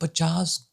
50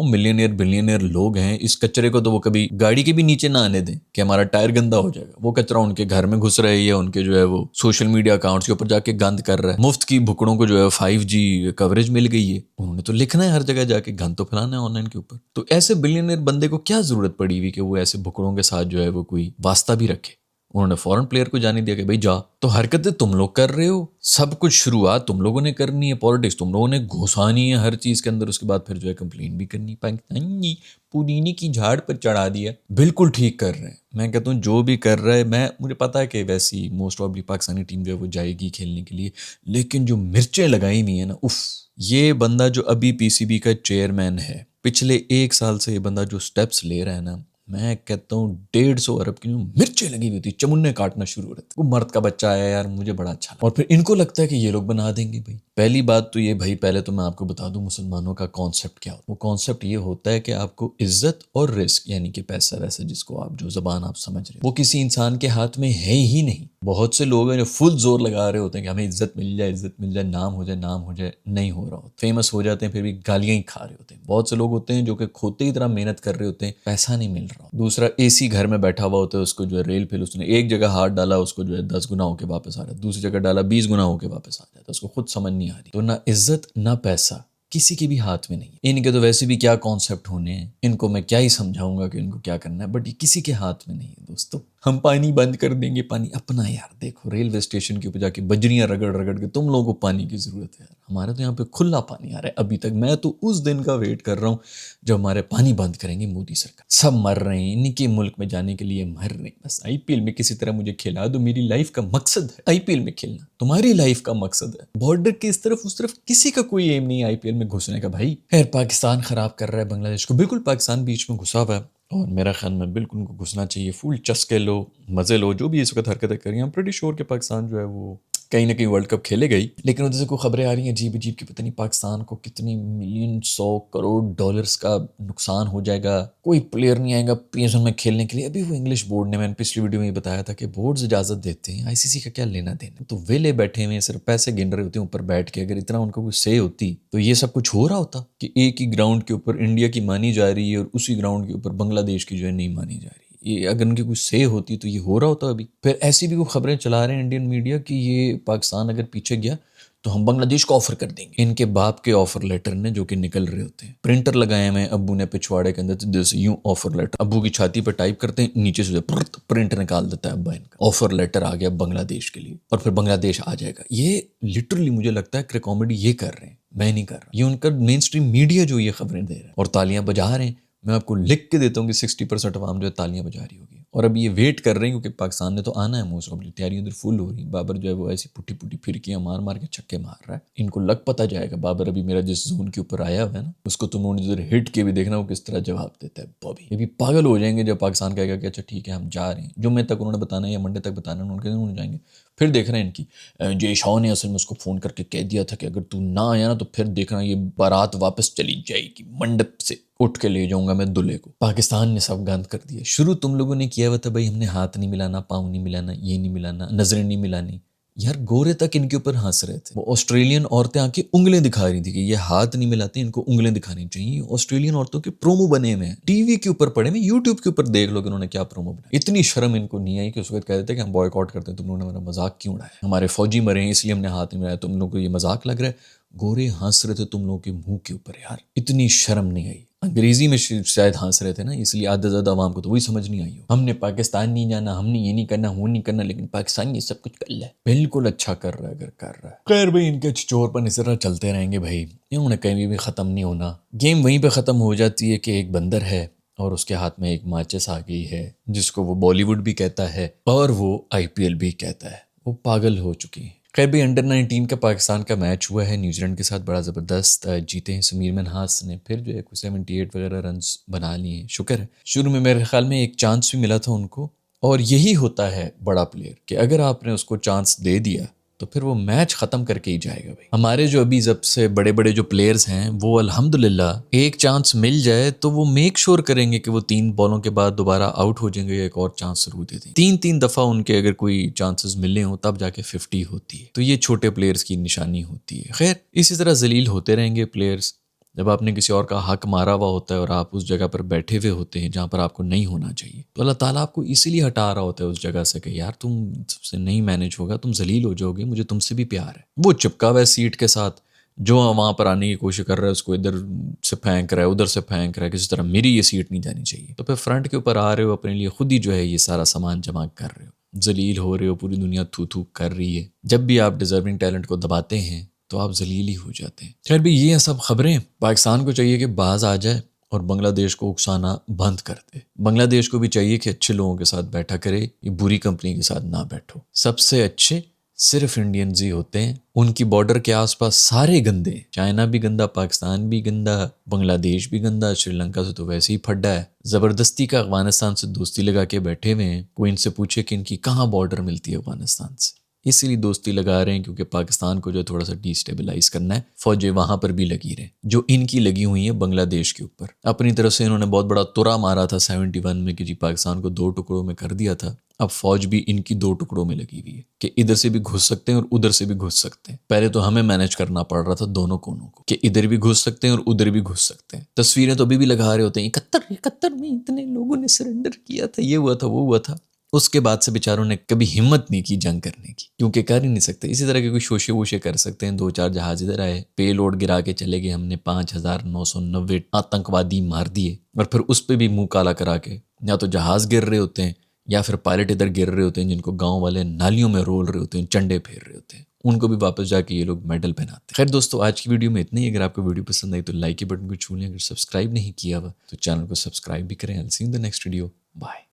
وہ millionaire billionaire لوگ ہیں، اس کچرے کو تو وہ کبھی گاڑی کے بھی نیچے نہ آنے دیں کہ ہمارا ٹائر گندا ہو جائے گا. وہ کچرا ان کے گھر میں گھس رہا ہے یا ان کے جو ہے وہ سوشل میڈیا اکاؤنٹس کے اوپر جا کے گند کر رہا ہے. مفت کی بھکڑوں کو جو ہے 5G کوریج مل گئی ہے، انہوں نے تو لکھنا ہے ہر جگہ جا کے، گند تو پھیلانا ہے آن لائن کے اوپر. تو ایسے بلینئر بندے کو کیا ضرورت پڑی ہوئی کہ وہ ایسے بھکڑوں کے ساتھ جو ہے وہ کوئی واسطہ بھی رکھے. انہوں نے فورن پلیئر کو جانے دیا کہ بھائی جا. تو حرکتیں تم لوگ کر رہے ہو، سب کچھ شروعات تم لوگوں نے کرنی ہے، پالیٹکس تم لوگوں نے گھسانی ہے ہر چیز کے اندر، اس کے بعد پھر جو ہے کمپلین بھی کرنی. پاکستانی پودینے کی جھاڑ پر چڑھا دیا. بالکل ٹھیک کر رہے ہیں. میں کہتا ہوں جو بھی کر رہا ہے، مجھے پتا ہے کہ ویسی most of the Pakistani team جو ہے وہ جائے گی کھیلنے کے لیے، لیکن جو مرچیں لگائی ہوئی ہیں نا، اف. یہ بندہ جو ابھی PCB کا چیئرمین ہے، پچھلے 1 سال سے یہ بندہ جو سٹیپس لے رہا ہے نا، میں کہتا ہوں 150 ارب کی مرچیں لگی ہوئی تھی، چمنے کاٹنا شروع ہو رہے تھے. وہ مرد کا بچہ آیا یار، مجھے بڑا اچھا لگا. اور پھر ان کو لگتا ہے کہ یہ لوگ بنا دیں گے. بھائی پہلی بات تو یہ، بھائی پہلے تو میں آپ کو بتا دوں مسلمانوں کا کانسیپٹ کیا ہوتا ہے. وہ کانسیپٹ یہ ہوتا ہے کہ آپ کو عزت اور رزق، یعنی کہ پیسہ ویسا جس کو آپ جو زبان آپ سمجھ رہے ہیں، وہ کسی انسان کے ہاتھ میں ہے ہی نہیں. بہت سے لوگ ہیں جو فل زور لگا رہے ہوتے ہیں کہ ہمیں عزت مل جائے، عزت مل جائے، نام ہو جائے، نام ہو جائے. نہیں ہو رہا ہوتا. فیمس ہو جاتے ہیں پھر بھی گالیاں ہی کھا رہے ہوتے ہیں. بہت سے لوگ ہوتے ہیں جو کہ کھوتے کی طرح محنت کر رہے ہوتے ہیں، پیسہ نہیں مل رہا. دوسرا AC گھر میں بیٹھا ہوا ہوتا ہے، اس کو جو ہے ریل پھر اس نے ایک جگہ ہاتھ ڈالا، اس کو جو ہے 10 گنا ہو کے واپس آ رہا ہے، دوسری جگہ ڈالا 20 گنا ہو کے واپس آ جاتا ہے. اس کو خود سمجھ نہیں آ رہی. تو نہ عزت نہ پیسہ کسی کے بھی ہاتھ میں نہیں. ان کے تو ویسے بھی کیا کانسیپٹ ہونے ہیں، ان کو میں کیا ہی سمجھاؤں گا کہ ان کو کیا کرنا ہے، بٹ یہ کسی کے ہاتھ میں نہیں ہے دوستو. ہم پانی بند کر دیں گے، پانی اپنا. یار دیکھو ریلوے اسٹیشن کے اوپر جا کے بجریاں رگڑ رگڑ کے تم لوگوں کو پانی کی ضرورت ہے. ہمارے تو یہاں پہ کھلا پانی آ رہا ہے ابھی تک. میں تو اس دن کا ویٹ کر رہا ہوں جب ہمارے پانی بند کریں گے مودی سرکار. سب مر رہے ہیں، ان کے ملک میں جانے کے لیے مر رہے ہیں. بس IPL میں کسی طرح مجھے کھلا دو، میری لائف کا مقصد ہے IPL میں کھیلنا. تمہاری لائف کا مقصد ہے بارڈر کی اس طرف اس طرف، کسی کا کوئی ایم نہیں ہے IPL میں گھسنے کا. بھائی خیر پاکستان خراب کر رہا ہے بنگلہ دیش کو. بالکل پاکستان بیچ میں گھسا ہوا ہے اور میرا خیال میں بالکل ان کو گھسنا چاہیے. فل چسکے لو، مزے لو، جو بھی اس وقت حرکتیں کر رہی ہیں. پریٹی شور کہ پاکستان جو ہے وہ کہیں نہ کہیں ورلڈ کپ کھیلے گئی. لیکن ادھر سے کوئی خبریں آ رہی ہیں عجیب عجیب کی، پتہ نہیں پاکستان کو کتنی ملین 100 کروڑ ڈالرز کا نقصان ہو جائے گا، کوئی پلیئر نہیں آئے گا PSL میں کھیلنے کے لیے. ابھی وہ انگلش بورڈ نے، میں نے پچھلی ویڈیو میں یہ بتایا تھا کہ بورڈز اجازت دیتے ہیں، ICC کا کیا لینا دینا. تو ویلے بیٹھے ہوئے صرف پیسے گن رہے ہوتے ہیں اوپر بیٹھ کے. اگر اتنا ان کو کوئی سے ہوتی تو یہ سب کچھ ہو رہا ہوتا کہ ایک ہی گراؤنڈ کے اوپر انڈیا کی مانی جا رہی ہے اور اسی گراؤنڈ کے اوپر بنگلہ دیش کی جو ہے نہیں مانی جا رہی. یہ اگر ان کی کوئی سے ہوتی تو یہ ہو رہا ہوتا ابھی. پھر ایسی بھی کوئی خبریں چلا رہے ہیں انڈین میڈیا کہ یہ پاکستان اگر پیچھے گیا تو ہم بنگلہ دیش کو آفر کر دیں گے. ان کے باپ کے آفر لیٹر نے جو کہ نکل رہے ہوتے ہیں، پرنٹر لگائے ہوئے ہیں ابو نے پچھواڑے کے اندر، جیسے یوں آفر لیٹر ابو کی چھاتی پہ ٹائپ کرتے ہیں، نیچے سے پرنٹ نکال دیتا ہے ابا ان کا. آفر لیٹر آ گیا بنگلہ دیش کے لیے اور پھر بنگلہ دیش آ جائے گا. یہ لٹرلی مجھے لگتا ہے کہ کامیڈی یہ کر رہے ہیں، میں نہیں کر رہا. یہ ان کا مین اسٹریم میڈیا جو یہ خبریں دے رہا ہے اور تالیاں بجا رہے ہیں. میں آپ کو لکھ کے دیتا ہوں کہ 60% عوام جو ہے تالیاں بجا رہی ہوگی. اور اب یہ ویٹ کر رہے ہیں کیونکہ پاکستان نے تو آنا ہے. موسٹ آف تیاریاں ادھر فل ہو رہی ہیں. بابر جو ہے وہ ایسی پٹی پٹی پھرکیاں مار مار کے چھکے مار رہا ہے. ان کو لگ پتہ جائے گا بابر ابھی میرا جس زون کے اوپر آیا ہوا ہے نا، اس کو تم نے ادھر ہٹ کے بھی دیکھنا وہ کس طرح جواب دیتا ہے. بابی یہ بھی پاگل ہو جائیں گے جب پاکستان کہے گا کہ اچھا ٹھیک ہے ہم جا رہے ہیں. جمعے تک انہوں نے بتانا ہے یا منڈے تک بتانا ہے، انہوں نے جائیں گے. پھر دیکھ رہے ہیں ان کی جے شاہ نے اصل میں اس کو فون کر کے کہہ دیا تھا کہ اگر تو نہ آیا نا تو پھر دیکھنا یہ بارات واپس چلی جائے گی، منڈپ سے اٹھ کے لے جاؤں گا میں دلہے کو. پاکستان نے سب گند کر دیا. شروع تم لوگوں نے کیا ہوا تھا بھائی، ہم نے ہاتھ نہیں ملانا، پاؤں نہیں ملانا، یہ نہیں ملانا، نظریں نہیں ملانی. یار گورے تک ان کے اوپر ہنس رہے تھے. وہ آسٹریلین عورتیں آ کے انگلیں دکھا رہی تھی کہ یہ ہاتھ نہیں ملاتے، ان کو انگلیں دکھانی چاہیے. آسٹریلین عورتوں کے پرومو بنے ہوئے ہیں، ٹی وی کے اوپر پڑے ہوئے، یوٹیوب کے اوپر دیکھ لو کہ انہوں نے کیا پرومو بنا. اتنی شرم ان کو نہیں آئی کہ اس وقت کہہ دیتے کہ ہم بوائے کاٹ کرتے ہیں، تم لوگوں نے ہمارا مذاق کیوں اڑایا، ہمارے فوجی مرے ہیں اس لیے ہم نے ہاتھ نہیں ملایا، تم لوگوں کو یہ مذاق لگ رہا ہے. گورے ہنس رہے تھے تم لوگوں کے منہ کے اوپر. یار اتنی شرم نہیں آئی. انگریزی میں شاید ہنس رہے تھے نا، اس لیے آدھا زیادہ عوام کو تو وہی سمجھ نہیں آئی ہو. ہم نے پاکستان نہیں جانا، ہم نے یہ نہیں کرنا، وہ نہیں کرنا، لیکن پاکستان یہ سب کچھ کر رہا ہے. بالکل اچھا کر رہا ہے اگر کر رہا ہے. خیر بھائی ان کے چور پر اس طرح چلتے رہیں گے بھائی، انہوں نے کہیں بھی ختم نہیں ہونا. گیم وہیں پہ ختم ہو جاتی ہے کہ ایک بندر ہے اور اس کے ہاتھ میں ایک ماچس آ گئی ہے جس کو وہ بالی ووڈ بھی کہتا ہے اور وہ IPL بھی کہتا ہے. وہ پاگل ہو چکی ہے. خیر بھی انڈر 19 کا پاکستان کا میچ ہوا ہے نیوزی لینڈ کے ساتھ، بڑا زبردست جیتے ہیں. سمیر منہاس نے پھر جو ہے 78 وغیرہ رنز بنا لیے ہیں، شکر ہے. شروع میں میرے خیال میں ایک چانس بھی ملا تھا ان کو، اور یہی ہوتا ہے بڑا پلیئر کہ اگر آپ نے اس کو چانس دے دیا تو پھر وہ میچ ختم کر کے ہی جائے گا. بھائی ہمارے جو ابھی سب سے بڑے بڑے جو پلیئرز ہیں وہ الحمدللہ ایک چانس مل جائے تو وہ میک شور کریں گے کہ وہ 3 بالوں کے بعد دوبارہ آؤٹ ہو جائیں گے یا ایک اور چانس ضرور دے دیں. 3 دفعہ ان کے اگر کوئی چانسز ملے ہوں تب جا کے 50 ہوتی ہے. تو یہ چھوٹے پلیئرز کی نشانی ہوتی ہے. خیر اسی طرح ذلیل ہوتے رہیں گے پلیئرز. جب آپ نے کسی اور کا حق مارا ہوا ہوتا ہے اور آپ اس جگہ پر بیٹھے ہوئے ہوتے ہیں جہاں پر آپ کو نہیں ہونا چاہیے، تو اللہ تعالیٰ آپ کو اسی لیے ہٹا رہا ہوتا ہے اس جگہ سے کہ یار تم سے نہیں مینج ہوگا، تم ذلیل ہو جاؤ گے، مجھے تم سے بھی پیار ہے۔ وہ چپکا ہوا ہے سیٹ کے ساتھ، جو وہاں پر آنے کی کوشش کر رہا ہے اس کو ادھر سے پھینک رہا ہے، ادھر سے پھینک رہا ہے، کسی طرح میری یہ سیٹ نہیں جانی چاہیے۔ تو پھر فرنٹ کے اوپر آ رہے ہو، اپنے لیے خود ہی جو ہے یہ سارا سامان جمع کر رہے ہو، ذلیل ہو رہے ہو، پوری دنیا تھو تھو کر رہی ہے۔ جب بھی آپ ڈیزرونگ ٹیلنٹ کو دباتے ہیں تو آپ ذلیل ہی ہو جاتے ہیں۔ خیر بھی یہ ہیں سب خبریں۔ پاکستان کو چاہیے کہ باز آ جائے اور بنگلہ دیش کو اکسانا بند کر دے۔ بنگلہ دیش کو بھی چاہیے کہ اچھے لوگوں کے ساتھ بیٹھا کرے، یہ بری کمپنی کے ساتھ نہ بیٹھو۔ سب سے اچھے صرف انڈینز ہی ہوتے ہیں، ان کی بارڈر کے آس پاس سارے گندے ہیں، چائنا بھی گندا، پاکستان بھی گندا، بنگلہ دیش بھی گندا، سری لنکا سے تو ویسے ہی پھڈا ہے، زبردستی کا افغانستان سے دوستی لگا کے بیٹھے ہوئے ہیں۔ کوئی ان سے پوچھے کہ ان کی کہاں بارڈر ملتی ہے افغانستان سے، اسی لیے دوستی لگا رہے ہیں کیونکہ پاکستان کو جو تھوڑا سا ڈی اسٹیبلائز کرنا ہے، فوجیں وہاں پر بھی لگی رہیں جو ان کی لگی ہوئی ہیں بنگلہ دیش کے اوپر۔ اپنی طرف سے انہوں نے بہت بڑا ترا مارا تھا 71 میں کہ جی پاکستان کو 2 ٹکڑوں میں کر دیا تھا، اب فوج بھی ان کی 2 ٹکڑوں میں لگی ہوئی ہے کہ ادھر سے بھی گھس سکتے ہیں اور ادھر سے بھی گھس سکتے ہیں۔ پہلے تو ہمیں مینج کرنا پڑ رہا تھا دونوں کونوں کو کہ ادھر بھی گھس سکتے ہیں اور ادھر بھی گھس سکتے ہیں۔ تصویریں تو ابھی بھی لگا رہے ہوتے ہیں 71 میں اتنے لوگوں نے سرنڈر کیا تھا، یہ ہوا تھا، وہ ہوا تھا۔ اس کے بعد سے بیچاروں نے کبھی ہمت نہیں کی جنگ کرنے کی، کیونکہ کر ہی نہیں سکتے۔ اسی طرح کے کوئی شوشے ووشے کر سکتے ہیں، 2-4 جہاز ادھر آئے، پے لوڈ گرا کے چلے گئے، ہم نے 5990 آتنکوادی مار دیے، اور پھر اس پہ بھی منہ کالا کرا کے یا تو جہاز گر رہے ہوتے ہیں یا پھر پائلٹ ادھر گر رہے ہوتے ہیں جن کو گاؤں والے نالیوں میں رول رہے ہوتے ہیں، چنڈے پھیر رہے ہوتے ہیں، ان کو بھی واپس جا کے یہ لوگ میڈل پہناتے ہیں۔ خیر دوستو، آج کی ویڈیو میں اتنا ہی۔ اگر آپ کو ویڈیو پسند آئی تو لائک کے بٹن کو چھو لیں، اگر سبسکرائب نہیں کیا ہوا تو چینل کو سبسکرائب بھی کریں۔ I'll see you in the next video. Bye.